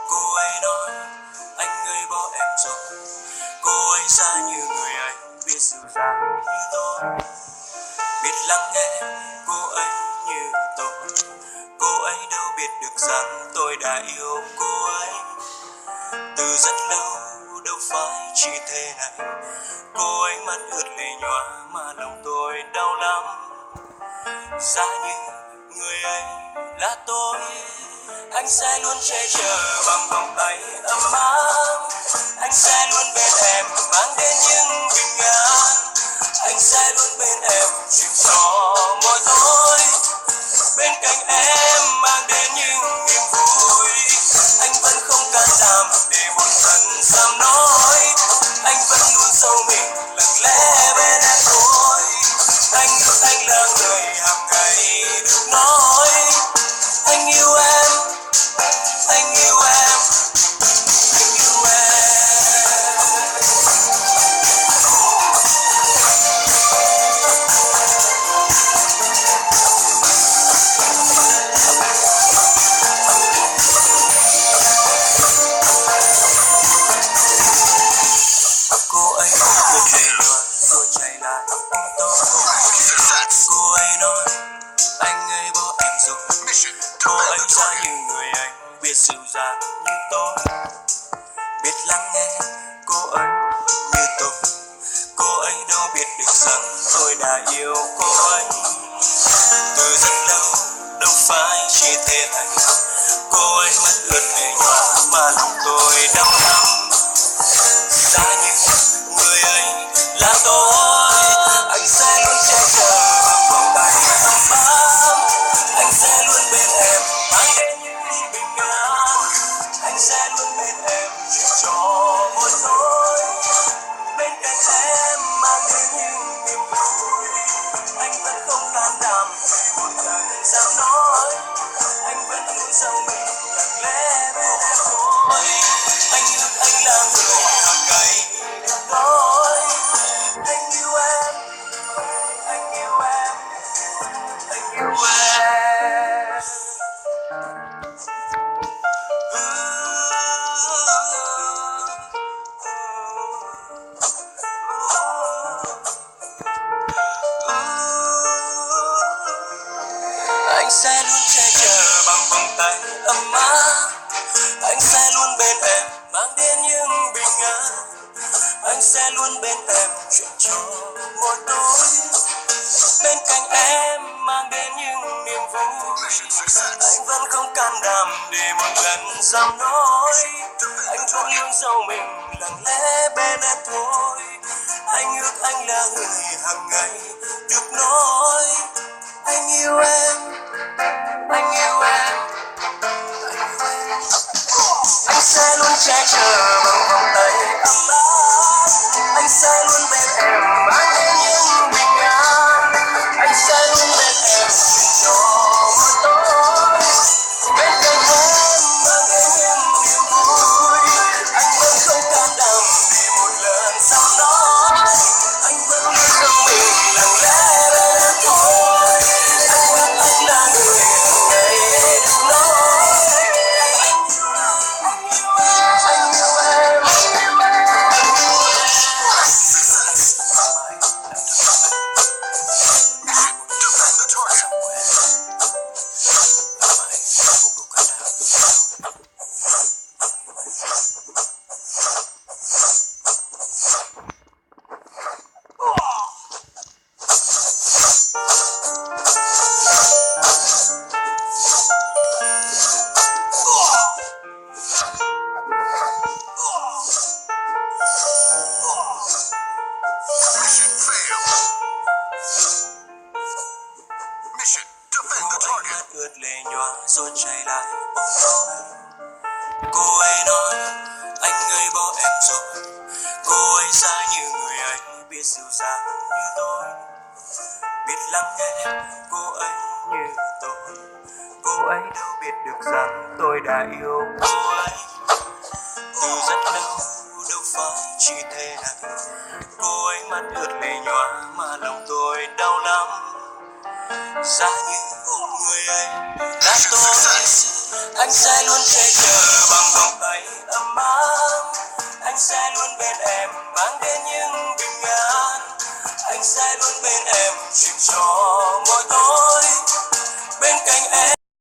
Cô ấy nói anh ơi bỏ em rồi. Cô ấy ra như người anh biết dịu dàng như tôi, biết lắng nghe cô ấy như tôi. Cô ấy đâu biết được rằng tôi đã yêu cô ấy từ rất lâu, đâu phải chỉ thế này. Cô ấy mắt ướt lệ nhòa mà lòng tôi đau lắm. Giá như người ấy là tôi, anh sẽ luôn che chở bằng vòng tay ấm áp. Anh sẽ luôn bên em mang đến những bình an. Anh sẽ luôn bên em chìm gió mỗi tối. Bên cạnh em mang đến những niềm vui. Anh vẫn không can đảm để một lần dám nói. Anh vẫn luôn giấu mình lặng lẽ bên em thôi. Anh yêu anh là người hàng ngày được nói. Anh yêu em, anh yêu em, anh yêu em. Cô ấy ướt lệ nhòa rồi chạy lại ôm tôi. Cô ấy nói anh ơi bỏ em rồi. Cô ấy ra như người anh biết dịu dàng như tôi, biết lắng nghe cô ấy như tôi. Cô ấy đâu biết được rằng tôi đã yêu cô ấy từ rất lâu, đâu phải chỉ thế này. Cô ấy mắt ướt lệ nhòa mà lòng tôi đau lắm. Giá như người ấy là tôi, anh sẽ luôn che chở bằng vòng tay ấm áp. Anh sẽ luôn bên em mang đến những bình an. Anh sẽ luôn bên em chịu cho mỗi tối. Bên cạnh em mang đến những niềm vui. Anh vẫn không can đảm để một lần dám nói. Anh vẫn luôn giấu mình lặng lẽ bên em thôi. Anh ước anh là người hàng ngày được nói. Anh yêu em, anh yêu em, anh yêu em. Anh sẽ luôn che chở bằng vòng tay ấm áp. Anh sẽ luôn bên em mang đến những bình an. Anh sẽ luôn bên em chuyện trò mỗi tối. Bên cạnh em mang đến những niềm vui. Anh vẫn không can đảm để một lần dám nói. Anh vẫn luôn giấu mình lặng lẽ bên em thôi. Anh ước anh là người hàng ngày được nói. Anh yêu em, anh yêu em, anh yêu em. Anh sẽ luôn che chở bằng vòng tay ấm áp. Anh sẽ luôn bên em mang đến những bình an. Anh sẽ luôn bên em chuyện trò mỗi tối. Bên cạnh em mang đến những niềm vui. Anh vẫn không can đảm để một lần dám nói. Anh vẫn luôn giấu mình lặng lẽ bên em thôi. Anh ước anh là người hàng ngày được nói. Anh yêu em, anh yêu em, anh yêu em. Cô ấy mắt ướt lệ nhòa rồi chạy lại ôm tôi. Cô ấy nói anh ơi bỏ em rồi. Cô ấy ra như người anh biết dịu dàng như tôi, biết lắng nghe cô ấy như tôi. Cô ấy đâu biết được rằng tôi đã yêu cô ấy từ rất lâu, đâu phải chỉ thế này. Cô ấy mắt ướt lệ nhòa mà lòng tôi đau lắm. Giá như người ấy là tôi, Anh sẽ luôn che chở bằng vòng tay ấm áp. Anh sẽ luôn bên em mang đến những bình an. Anh sẽ luôn bên em chìm cho mỗi tối.